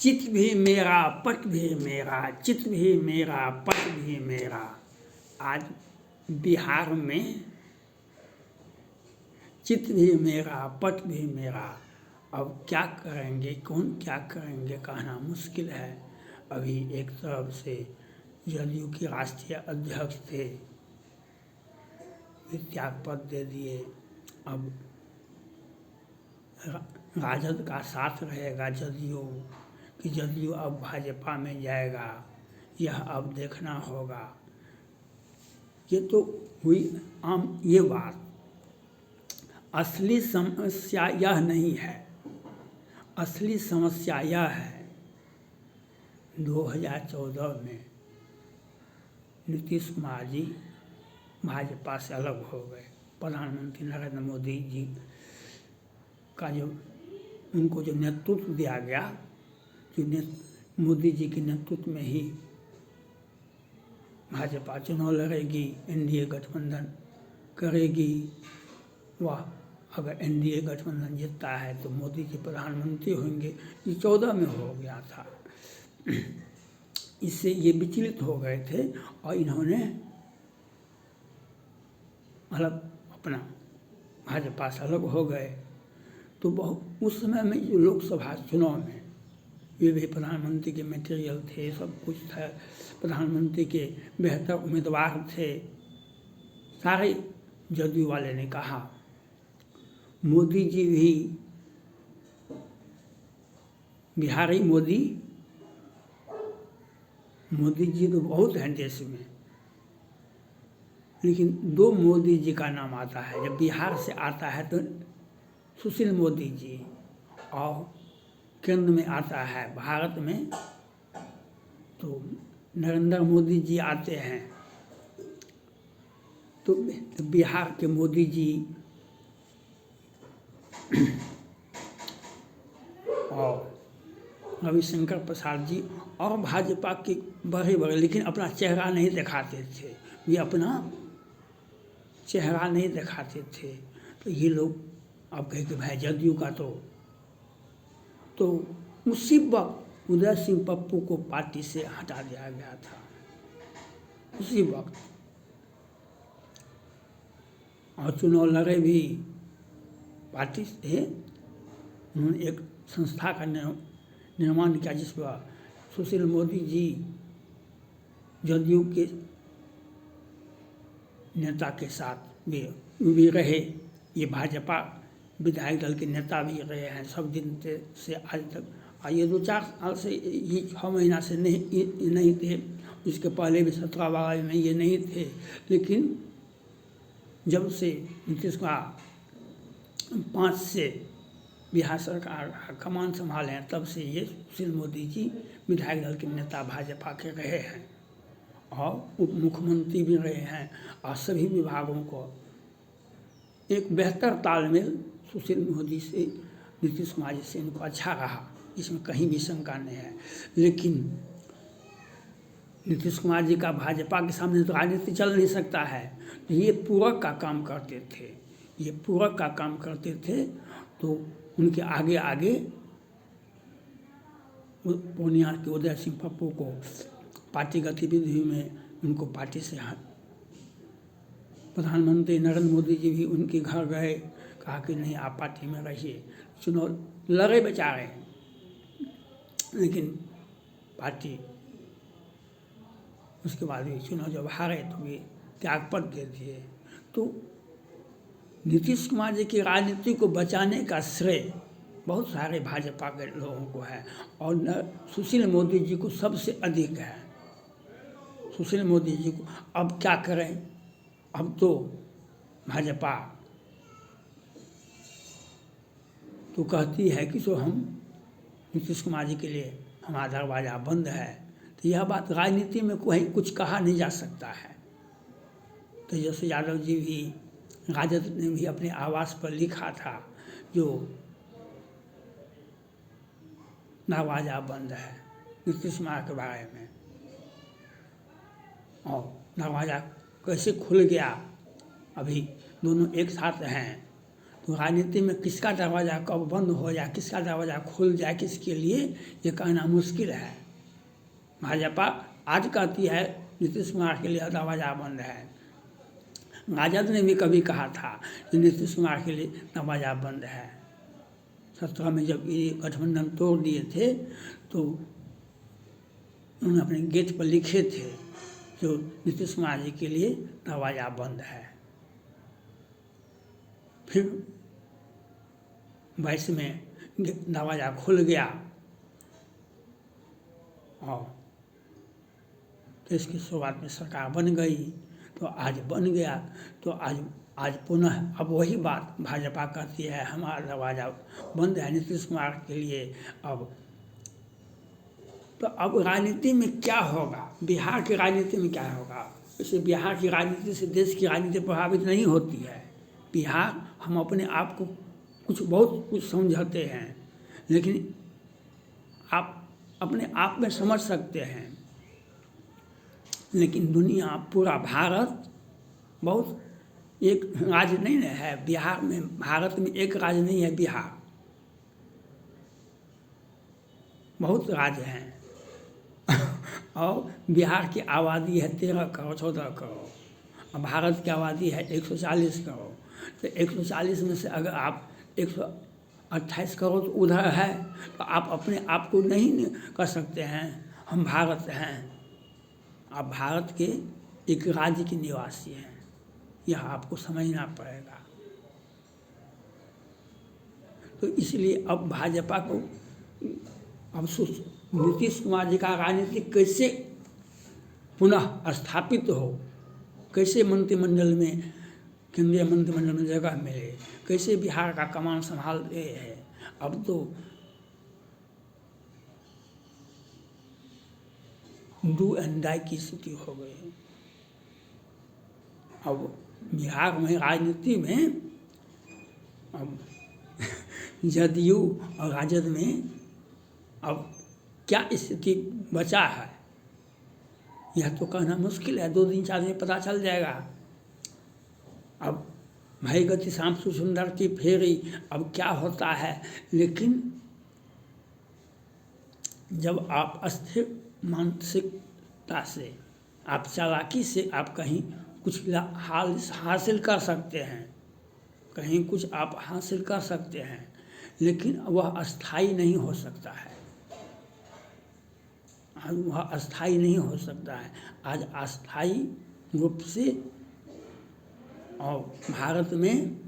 चित भी मेरा पट भी मेरा, चित भी मेरा पट भी मेरा। आज बिहार में चित भी मेरा पट भी मेरा। अब क्या करेंगे, कौन क्या करेंगे कहना मुश्किल है। अभी एक तरफ से जदयू के राष्ट्रीय अध्यक्ष थे, वे त्याग पत्र दे दिए। अब राजद का साथ रहेगा जदयू कि जदयू अब भाजपा में जाएगा, यह अब देखना होगा। ये तो हुई आम ये बात। असली समस्या यह नहीं है, असली समस्या यह है 2014 में नीतीश कुमार जी भाजपा से अलग हो गए। प्रधानमंत्री नरेंद्र मोदी जी का जो उनको जो नेतृत्व दिया गया, जो मोदी जी के नेतृत्व में ही भाजपा चुनाव लड़ेगी, एनडीए गठबंधन करेगी। वह अगर एनडीए गठबंधन जीतता है तो मोदी जी प्रधानमंत्री होंगे। ये 14 में हो गया था। इससे ये विचलित हो गए थे और इन्होंने मतलब अपना भाजपा से अलग हो गए। तो बहुत उस समय में जो लोकसभा चुनाव में वे भी प्रधानमंत्री के मटेरियल थे, सब कुछ था, प्रधानमंत्री के बेहतर उम्मीदवार थे। सारे जदयू वाले ने कहा मोदी जी भी बिहारी मोदी जी तो बहुत हैं देश में, लेकिन दो मोदी जी का नाम आता है। जब बिहार से आता है तो सुशील मोदी जी, और केंद्र में आता है भारत में तो नरेंद्र मोदी जी आते हैं। तो बिहार के मोदी जी और रविशंकर प्रसाद जी और भाजपा के बड़े बड़े, लेकिन अपना चेहरा नहीं दिखाते थे। वे अपना चेहरा नहीं दिखाते थे। तो ये लोग अब कहे कि भाई जदयू का तो उसी वक्त उदय सिंह पप्पू को पार्टी से हटा दिया गया था। उसी वक्त और चुनाव लड़े भी पार्टी से। उन्होंने एक संस्था का निर्माण किया जिस पर सुशील मोदी जी जदयू के नेता के साथ भी रहे। ये भाजपा विधायक दल के नेता भी रहे हैं सब दिन से आज तक। ये 2-4 साल से, ये 6 महीना से नहीं थे। इसके पहले भी 17-12 में ये नहीं थे। लेकिन जब से नीतीश कुमार 5 से बिहार सरकार कमान संभाले हैं, तब से ये सुशील मोदी जी विधायक दल के नेता भाजपा के रहे हैं और उप मुख्यमंत्री भी रहे हैं। और सभी विभागों को एक बेहतर तालमेल सुशील मोदी से, नीतीश कुमार जी से इनको अच्छा रहा, इसमें कहीं भी शंका नहीं है। लेकिन नीतीश कुमार जी का भाजपा के सामने तो राजनीति चल नहीं सकता है। तो ये पूरक का काम करते थे, ये पूरक का काम करते थे। तो उनके आगे आगे पूर्णिया के उदय सिंह पप्पू को पार्टी गतिविधि में उनको पार्टी से प्रधानमंत्री नरेंद्र मोदी जी भी उनके घर गए, कहा कि नहीं आप पार्टी में रहिए। चुनाव लड़े बेचारे, लेकिन पार्टी उसके बाद भी चुनाव जब हारे तो वे त्यागपत्र दे दिए। तो नीतीश कुमार जी की राजनीति को बचाने का श्रेय बहुत सारे भाजपा के लोगों को है और सुशील मोदी जी को सबसे अधिक है। सुशील मोदी जी को अब क्या करें, अब तो भाजपा तो कहती है कि जो हम नीतीश कुमार जी के लिए हमारा दरवाज़ा बंद है। तो यह बात राजनीति में कोई कुछ कहा नहीं जा सकता है। तेजस्वी यादव जी भी, राजद ने भी अपने आवास पर लिखा था जो दरवाज़ा बंद है नीतीश कुमार के बारे में, और दरवाज़ा कैसे खुल गया। अभी दोनों एक साथ हैं तो राजनीति में किसका दरवाज़ा कब बंद हो जाए, किसका दरवाज़ा खुल जाए, किसके लिए, ये कहना मुश्किल है। भाजपा आज कहती है नीतीश कुमार के लिए दरवाज़ा बंद है। राजद ने भी कभी कहा था कि नीतीश कुमार के लिए दरवाज़ा बंद है। 17 में जब ये गठबंधन तोड़ दिए थे तो उन्होंने अपने गेट पर लिखे थे जो नीतीश कुमार जी के लिए दरवाज़ा बंद है। फिर 22 में दरवाज़ा खुल गया और देश की शुरुआत में सरकार बन गई। तो आज बन गया तो आज पुनः अब वही बात भाजपा कहती है हमारा दरवाज़ा बंद है नीतीश कुमार के लिए। तो अब राजनीति में क्या होगा, बिहार की राजनीति में क्या होगा? वैसे बिहार की राजनीति से देश की राजनीति प्रभावित नहीं होती है। बिहार हम अपने आप को बहुत कुछ समझते हैं, लेकिन आप अपने आप में समझ सकते हैं, लेकिन दुनिया पूरा भारत बहुत एक राज्य नहीं है। बिहार में, भारत में एक राज्य नहीं है बिहार, बहुत राज्य हैं। और बिहार की आबादी है 13 करोड़ 14 करोड़ और भारत की आबादी है 140 करोड़। तो 140 में से अगर आप 128 करोड़ उधर है तो आप अपने आप को नहीं कर सकते हैं हम भारत हैं। आप भारत के एक राज्य के निवासी हैं, यह आपको समझना पड़ेगा। तो इसलिए अब भाजपा को अब नीतीश कुमार जी का राजनीति कैसे पुनः स्थापित हो, कैसे मंत्रिमंडल में, केंद्रीय मंत्रिमंडल में जगह मिले, कैसे बिहार का कमान संभालते हैं। अब तो डू एंड डाई की स्थिति हो गई है। अब बिहार में राजनीति में अब जदयू और राजद में अब क्या स्थिति बचा है यह तो कहना मुश्किल है। 2 दिन 4 दिन पता चल जाएगा। अब भाई गति श्याम सुंदर की फेरी अब क्या होता है। लेकिन जब आप अस्थिर मानसिकता से, आप चालाकी से आप कहीं कुछ हासिल कर सकते हैं, कहीं कुछ आप हासिल कर सकते हैं, लेकिन वह अस्थाई नहीं हो सकता है। वह अस्थाई नहीं हो सकता है। आज अस्थाई रूप से और भारत में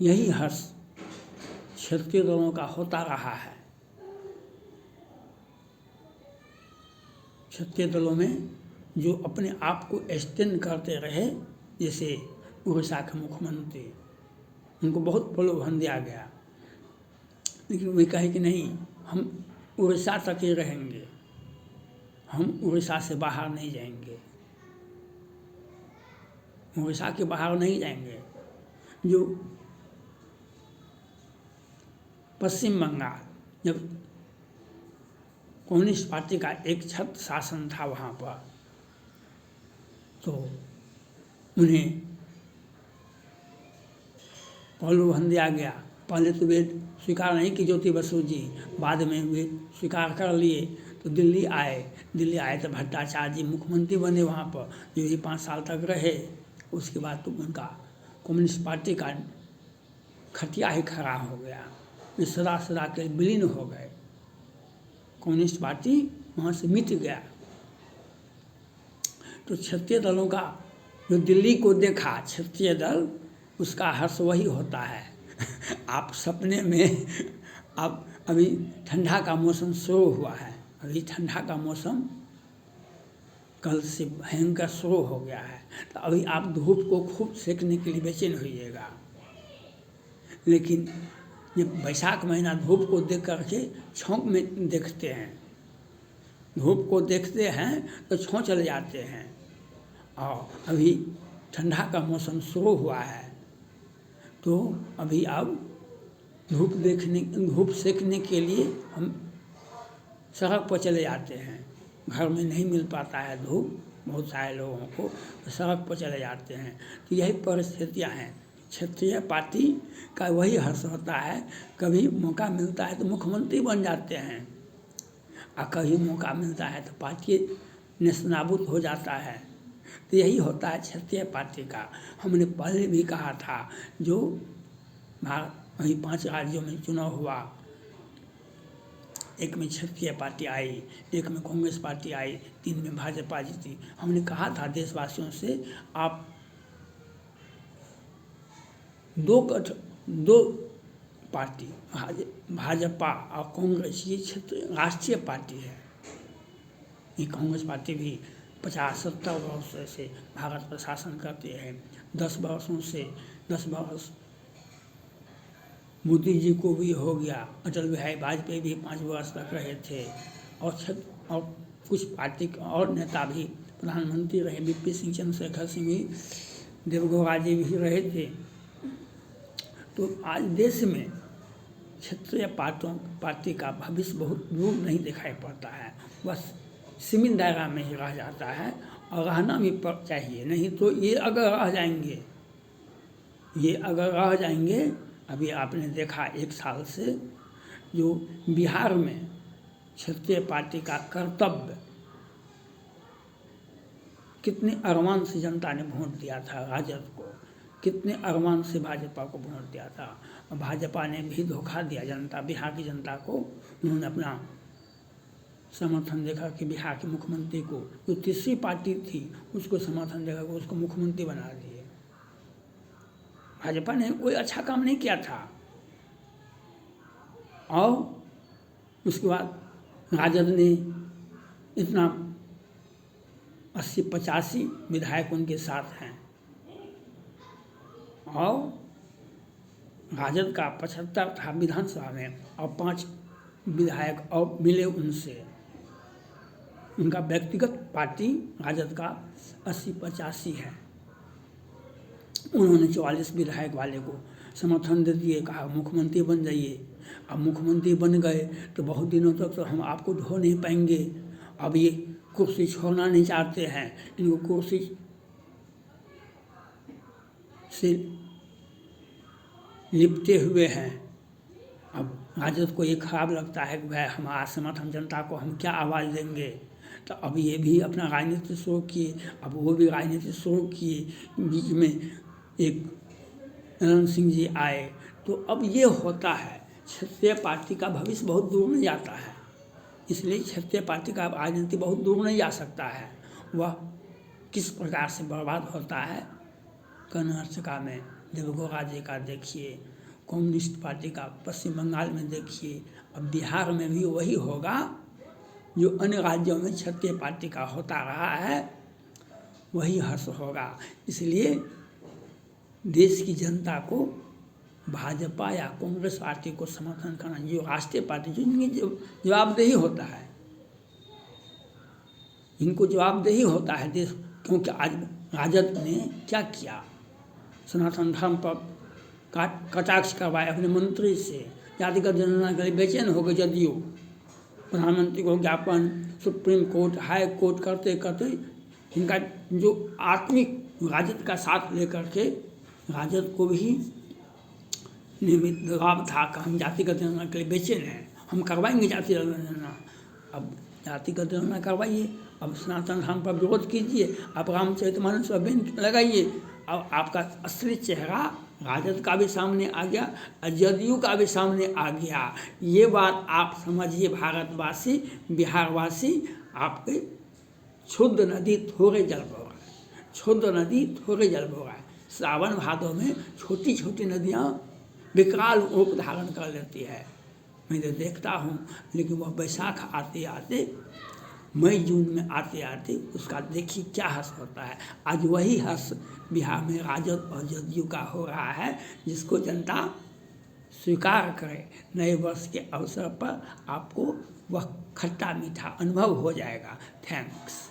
यही हर्ष क्षेत्रीय दलों का होता रहा है। क्षेत्रीय दलों में जो अपने आप को एक्सटेंड करते रहे, जैसे उड़ीसा के मुख्यमंत्री, उनको बहुत प्रलोभन दिया गया, लेकिन वे कहे कि नहीं, हम उड़ीसा तक ही रहेंगे, हम उड़ीसा से बाहर नहीं जाएंगे, उड़ीसा के बाहर नहीं जाएंगे। जो पश्चिम बंगाल, जब कम्युनिस्ट पार्टी का एक छत्र शासन था वहाँ पर, तो उन्हें प्रलोभन दिया गया। पहले तो वे स्वीकार नहीं की ज्योति बसु जी, बाद में वे स्वीकार कर लिए। तो दिल्ली आए तो भट्टाचार्य जी मुख्यमंत्री बने वहाँ पर, जो भी 5 साल तक रहे। उसके बाद तो उनका कम्युनिस्ट पार्टी का खटिया ही खड़ा हो गया, वे सदा के विलीन हो गए। कम्युनिस्ट पार्टी वहाँ से मिट गया। तो क्षेत्रीय दलों का जो दिल्ली को देखा क्षेत्रीय दल, उसका हर्ष वही होता है। आप सपने में, अब अभी ठंडा का मौसम शुरू हुआ है, अभी ठंडा का मौसम कल से भयंकर शुरू हो गया है। तो अभी आप धूप को खूब सेकने के लिए बेचैन होइएगा, लेकिन ये बैसाख महीना धूप को देख करके छौंक में देखते हैं, धूप को देखते हैं तो छौं चले जाते हैं। और अभी ठंडा का मौसम शुरू हुआ है, तो अभी अब धूप सेकने के लिए हम सड़क पर चले जाते हैं। घर में नहीं मिल पाता है धूप बहुत सारे लोगों को, तो सड़क पर चले जाते हैं। तो यही परिस्थितियाँ हैं। क्षेत्रीय पार्टी का वही हर्ष होता है। कभी मौका मिलता है तो मुख्यमंत्री बन जाते हैं, और कभी मौका मिलता है तो पार्टी नेस्तनाबूद हो जाता है। तो यही होता है क्षेत्रीय पार्टी का। हमने पहले भी कहा था, जो वही 5 राज्यों में चुनाव हुआ, एक में क्षेत्रीय पार्टी आई, एक में कांग्रेस पार्टी आई, 3 में भाजपा जीती। हमने कहा था देशवासियों से, आप दो पार्टी भाजपा और कांग्रेस, ये क्षेत्र राष्ट्रीय पार्टी है। ये कांग्रेस पार्टी भी 50-70 वर्षों से भारत पर शासन करती है। 10 वर्ष मोदी जी को भी हो गया, अटल बिहारी वाजपेयी भी 5 वर्ष तक रहे थे, और कुछ पार्टी और नेता भी प्रधानमंत्री रहे, वीपी सिंह, चंद्रशेखर सिंह भी, देवगौड़ा जी भी रहे थे। तो आज देश में क्षेत्रीय पार्टी का भविष्य बहुत दूर नहीं दिखाई पड़ता है, बस सीमित दायरा में ही रह जाता है, और रहना भी चाहिए। नहीं तो ये अगर रह जाएंगे, अभी आपने देखा 1 साल से जो बिहार में क्षेत्रीय पार्टी का कर्तव्य, कितने अरमान से जनता ने वोट दिया था राजद को, कितने अरमान से भाजपा को वोट दिया था, और भाजपा ने भी धोखा दिया जनता, बिहार की जनता को। उन्होंने अपना समर्थन देखा कि बिहार के मुख्यमंत्री को, जो तीसरी पार्टी थी, उसको समर्थन देखा कि उसको मुख्यमंत्री बना दिए। भाजपा ने कोई अच्छा काम नहीं किया था। और उसके बाद राजद ने इतना 80-85 विधायक उनके साथ हैं, और राजद का 75 था विधानसभा में, और 5 विधायक और मिले उनसे। उनका व्यक्तिगत पार्टी राजद का 80-85 है। उन्होंने 44 विधायक वाले को समर्थन दे दिए, कहा मुख्यमंत्री बन जाइए। अब मुख्यमंत्री बन गए तो बहुत दिनों तक तो हम आपको ढो नहीं पाएंगे। अब ये कुर्सी छोड़ना नहीं चाहते हैं, इनको कुर्सी से लिपटे हुए हैं। अब राजद को ये खराब लगता है कि भाई हमारा समर्थन जनता को हम क्या आवाज़ देंगे। तो अब ये भी अपना राजनीति शुरू किए, अब वो भी राजनीति शुरू किए। बीच में एक रणजीत सिंह जी आए। तो अब ये होता है, क्षेत्रीय पार्टी का भविष्य बहुत दूर नहीं जाता है। इसलिए क्षेत्रीय पार्टी का राजनीति बहुत दूर नहीं जा सकता है। वह किस प्रकार से बर्बाद होता है, कर्नाटका में देवगौड़ा जी का देखिए, कम्युनिस्ट पार्टी का पश्चिम बंगाल में देखिए, अब बिहार में भी वही होगा जो अन्य राज्यों में क्षेत्रीय पार्टी का होता रहा है, वही हर्ष होगा। इसलिए देश की जनता को भाजपा या कांग्रेस पार्टी को समर्थन करना, जो राष्ट्रीय पार्टी, जो इनकी जवाबदेही होता है, इनको जवाबदेही होता है देश। क्योंकि आज राजद ने क्या किया, सनातन धर्म पर कटाक्ष करवाए अपने मंत्री से, जातिगत जनगणना के लिए बेचैन हो गए जदयू, प्रधानमंत्री को ज्ञापन, सुप्रीम कोर्ट, हाई कोर्ट करते करते इनका जो आत्मिक राजद का साथ लेकर के राजद को भी नियमित दबाव था कि हम जातिगत जनगणना के लिए बेचैन हैं, हम करवाएंगे जातिगत जनगणना। अब जातिगत जनगणना करवाइए, अब सनातन धर्म पर विरोध कीजिए, आप रामचरितमानस पर बैन लगाइए। अब आपका असली चेहरा राजद का भी सामने आ गया और जदयू का भी सामने आ गया। ये बात आप समझिए भारतवासी, बिहारवासी, आपके क्षुद्र नदी थोड़े जल भोगा, क्षुद्र नदी थोड़े जल भोगा। सावन भादों में छोटी छोटी नदियाँ विकराल रूप धारण कर लेती है, मैं तो देखता हूँ। लेकिन वह बैसाख आते आते, मई जून में आते आते उसका देखिए क्या हर्ष होता है। आज वही हर्ष बिहार में राजद और जदयू का हो रहा है, जिसको जनता स्वीकार करे। नए वर्ष के अवसर पर आपको वह खट्टा मीठा अनुभव हो जाएगा। थैंक्स।